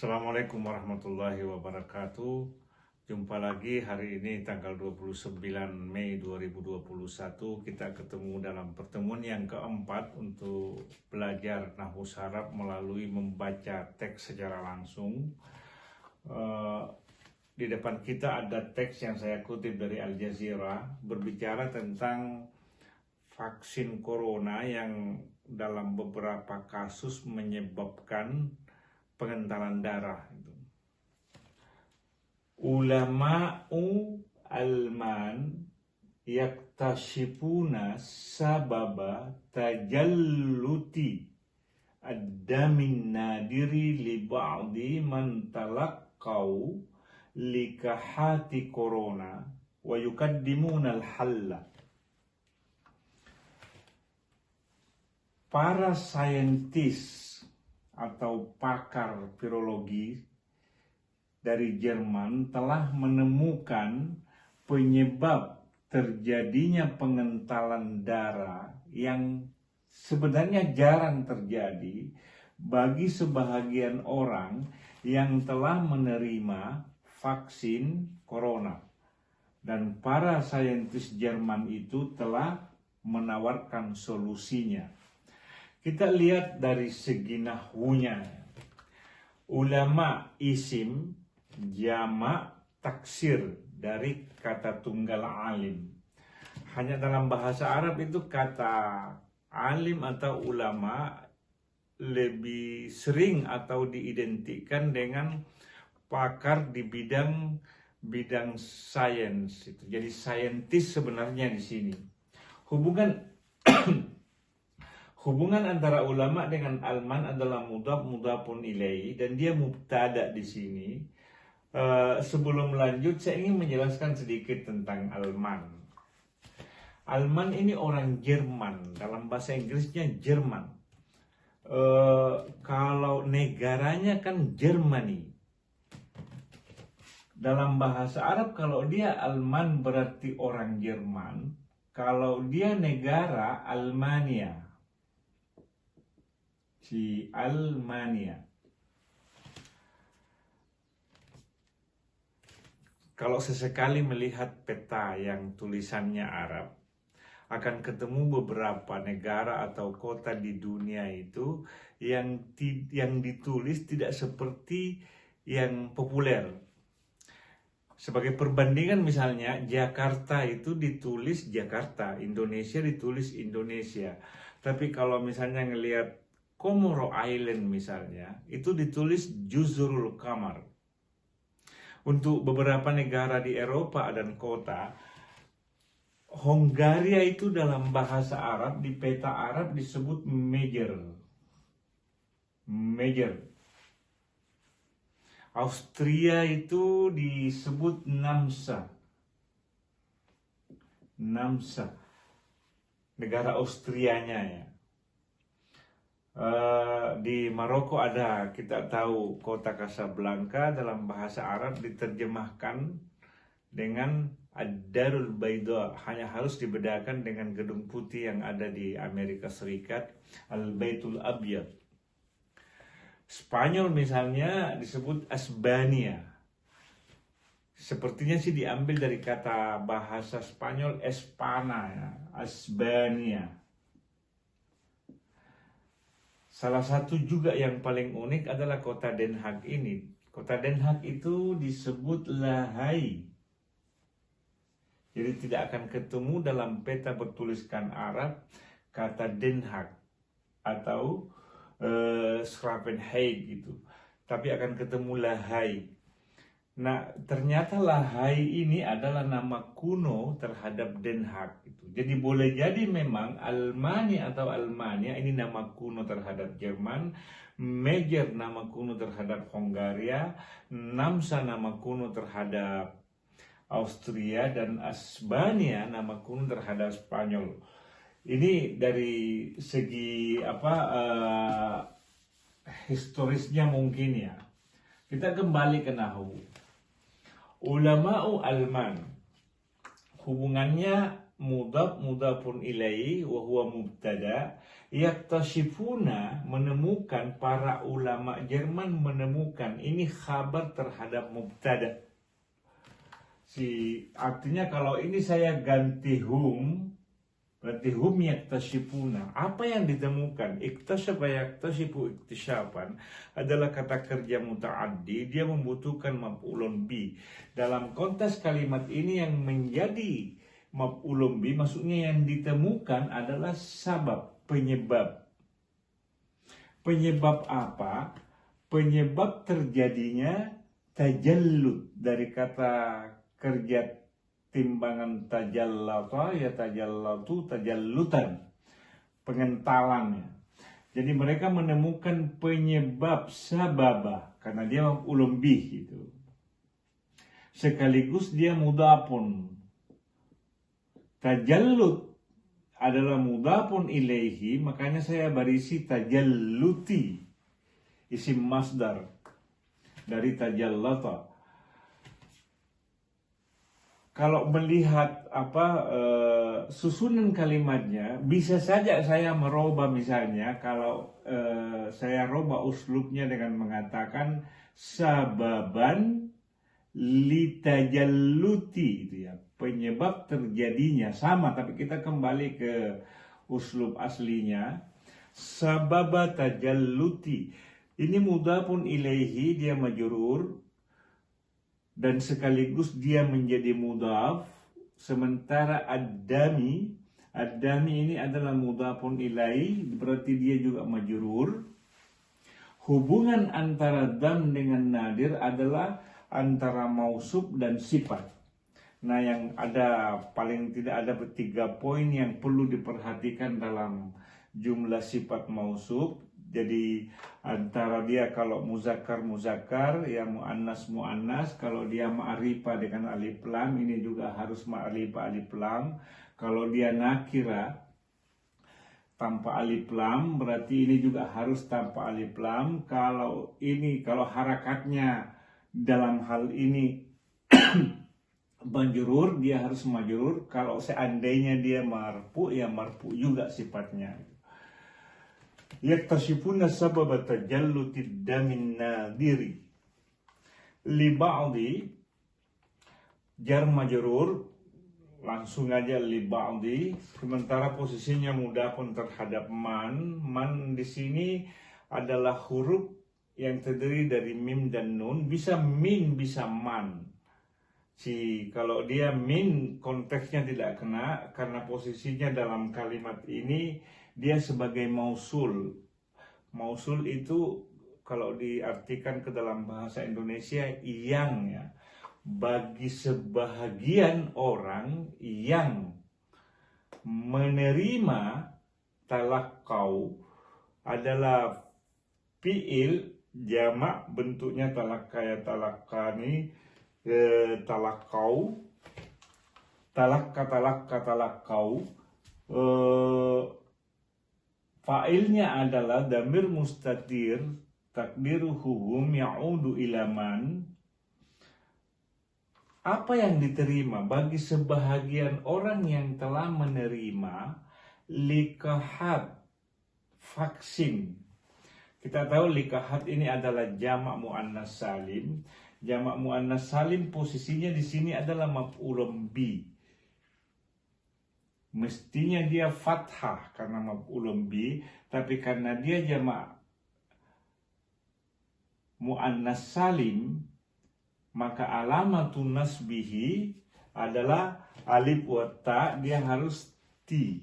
Assalamualaikum warahmatullahi wabarakatuh. Jumpa lagi hari ini tanggal 29 Mei 2021. Kita ketemu dalam pertemuan yang keempat untuk belajar Nahwu Arab melalui membaca teks secara langsung. Di depan kita ada teks yang saya kutip dari Al Jazeera berbicara tentang vaksin corona yang dalam beberapa kasus menyebabkan pengentalan darah. Ulama'u alman yaktashifuna sababa tajalluti ad-damin nadiri li ba'di man talaqqau likahati corona wa yukaddimuna al-halla. Para saintis atau pakar virologi dari Jerman telah menemukan penyebab terjadinya pengentalan darah yang sebenarnya jarang terjadi bagi sebahagian orang yang telah menerima vaksin corona. Dan para saintis Jerman itu telah menawarkan solusinya. Kita lihat dari segi nahwunya. Ulama isim, jamak, taksir dari kata tunggal alim. Hanya dalam bahasa Arab itu kata alim atau ulama lebih sering atau diidentikan dengan pakar di bidang sains. Jadi saintis sebenarnya di sini. Hubungan antara ulama dengan alman adalah mudhafun ilaih dan dia mubtada di sini. Sebelum lanjut saya ingin menjelaskan sedikit tentang alman. Alman ini orang Jerman, dalam bahasa Inggrisnya Jerman. Kalau negaranya kan Germany. Dalam bahasa Arab kalau dia alman berarti orang Jerman, kalau dia negara Almania. Almania. Kalau sesekali melihat peta yang tulisannya Arab, akan ketemu beberapa negara atau kota di dunia itu yang ditulis tidak seperti yang populer. Sebagai perbandingan misalnya, Jakarta itu ditulis Jakarta, Indonesia ditulis Indonesia. Tapi kalau misalnya ngelihat Komoro Island misalnya, itu ditulis Juzurul Qamar. Untuk beberapa negara di Eropa dan kota, Hongaria itu dalam bahasa Arab, di peta Arab disebut Mejer. Austria itu disebut Namsa. Negara Austrianya ya. Di Maroko ada, kita tahu kota Casablanca dalam bahasa Arab diterjemahkan dengan Ad-Darul Baidha, hanya harus dibedakan dengan gedung putih yang ada di Amerika Serikat, Al-Baitul Abyad. Spanyol misalnya disebut Asbania. Sepertinya sih diambil dari kata bahasa Spanyol Espana ya, Asbania. Salah satu juga yang paling unik adalah kota Den Haag ini. Kota Den Haag itu disebut Lahai. Jadi tidak akan ketemu dalam peta bertuliskan Arab kata Den Haag atau Schravenhaig gitu. Tapi akan ketemu Lahai. Nah, ternyata Lahai ini adalah nama kuno terhadap Den Haag gitu. Jadi boleh jadi memang Almania atau Almania ini nama kuno terhadap Jerman, Mejer nama kuno terhadap Hongaria, Namsa nama kuno terhadap Austria, dan Asbania nama kuno terhadap Spanyol. Ini dari segi historisnya mungkin ya. Kita kembali ke nahwu. Ulama'u alman, hubungannya mudhafun ilaihi wa huwa mubtada. Yaktashifuna, menemukan, para ulama Jerman menemukan, ini khabar terhadap mubtada. Artinya kalau ini saya ganti hum, berarti hum yaktashifuna. Apa yang ditemukan? Iktashafa yaktashifu iktishapan adalah kata kerja muta'addi, dia membutuhkan maf'ulun bi. Dalam konteks kalimat ini yang menjadi maf'ulun bi, maksudnya yang ditemukan adalah sabab, penyebab. Penyebab apa? Penyebab terjadinya tajallud, dari kata kerja timbangan tajallata, ya tajallatu, tajallutan, pengentalannya. Jadi mereka menemukan penyebab, sababa, karena dia ulum bih itu. Sekaligus dia mudhafun. Tajallud adalah mudhafun ilaihi, makanya saya barisi tajalluti, isim masdar dari tajallata. Kalau melihat susunan kalimatnya, bisa saja saya merubah, misalnya kalau saya rubah uslubnya dengan mengatakan sababan litajalluti, itu ya, penyebab terjadinya, sama, tapi kita kembali ke uslub aslinya, sababa tajalluti. Ini mudhafun ilaihi, dia majrur dan sekaligus dia menjadi mudhaf, sementara ad-dami ini adalah mudhafun ilaihi, berarti dia juga majrur. Hubungan antara dam dengan nadir adalah antara mausuf dan sifat. Nah, yang ada, paling tidak ada 3 poin yang perlu diperhatikan dalam jumlah sifat mausuf. Jadi antara dia kalau muzakkar, ya muannas, kalau dia ma'rifah dengan alif lam, ini juga harus ma'rifah alif lam. Kalau dia nakira tanpa alif lam, berarti ini juga harus tanpa alif lam. Kalau harakatnya dalam hal ini majrur, dia harus majrur. Kalau seandainya dia marfu, ya marfu juga sifatnya. Yaktashifuna sababa tajallutid damin nadiri li ba'di, jar majrur, langsung aja li ba'di, sementara posisinya mudhafun terhadap man di sini adalah huruf yang terdiri dari mim dan nun, bisa min, bisa man. Kalau dia min, konteksnya tidak kena, karena posisinya dalam kalimat ini dia sebagai mausul. Mausul itu kalau diartikan ke dalam bahasa Indonesia yang, ya, bagi sebahagian orang yang menerima talaqqau adalah fiil jamak, bentuknya talakka, ya talakkani, talaqqau, talakkau. Fa'ilnya adalah damir mustatir, takdiruhum ya'udu ilaman. Apa yang diterima bagi sebahagian orang yang telah menerima likahat, vaksin. Kita tahu likahat ini adalah jamak muannas salim. Jamak muannas salim posisinya di sini adalah maf'ulun bi. Mestinya dia fathah karena maf'ulun bi, tapi karena dia jamak muannas salim, maka alamatun nasbihi adalah alif wa ta, dia harus ti.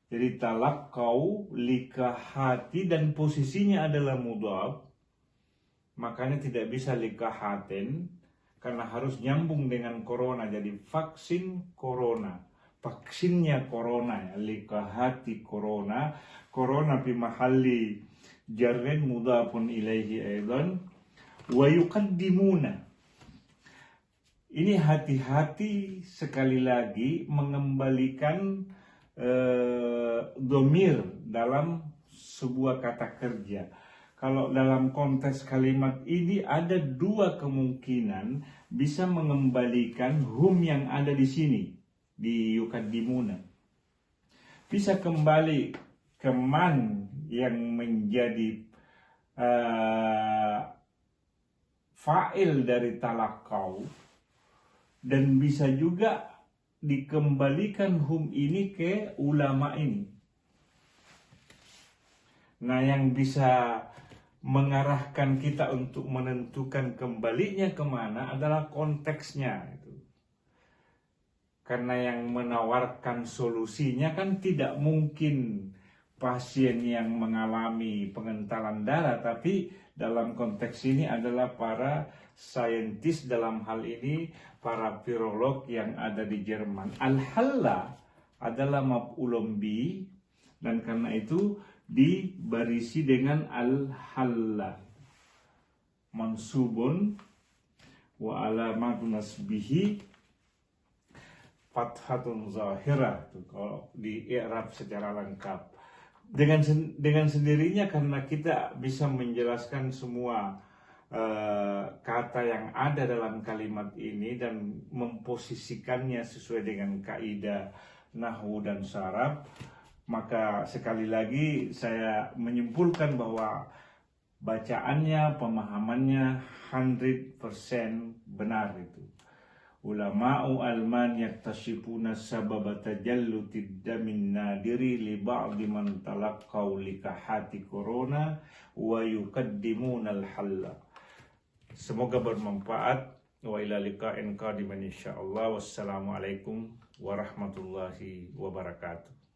Jadi talaqqau likahati, dan posisinya adalah mudhaf, makanya tidak bisa likahaten karena harus nyambung dengan corona, jadi vaksin corona. Vaksinnya corona, ya, likahati corona. Corona fi mahalli jarrin mudhafun ilaihi aidan. Wa yuqaddimuna. Ini hati-hati sekali lagi mengembalikan domir dalam sebuah kata kerja. Kalau dalam konteks kalimat ini ada 2 kemungkinan bisa mengembalikan hum yang ada di sini. di yukadimuna. Bisa kembali ke man yang menjadi fa'il dari talakau, dan bisa juga dikembalikan hum ini ke ulama ini. Nah, yang bisa mengarahkan kita untuk menentukan kembalinya kemana adalah konteksnya itu. Karena yang menawarkan solusinya kan tidak mungkin pasien yang mengalami pengentalan darah, tapi dalam konteks ini adalah para saintis, dalam hal ini para virolog yang ada di Jerman. Al-halla adalah maf'ulun bi, dan karena itu dibarisi dengan al-halla mansubun wa alamatun nasbihi fathatun zahirah, kalau di i'rab secara lengkap. Dengan sendirinya, karena kita bisa menjelaskan semua kata yang ada dalam kalimat ini dan memposisikannya sesuai dengan kaidah nahwu dan syarab, maka sekali lagi saya menyimpulkan bahwa bacaannya, pemahamannya 100% benar itu. Ulama'u alman yaktashifuna sababa tajallutid damin nadiri li ba'di man talaqqaw likahati corona wa yuqaddimuna al-halla. Semoga bermanfaat. Wa ila liqa'in qadiman insyaallah. Wassalamualaikum warahmatullahi wabarakatuh.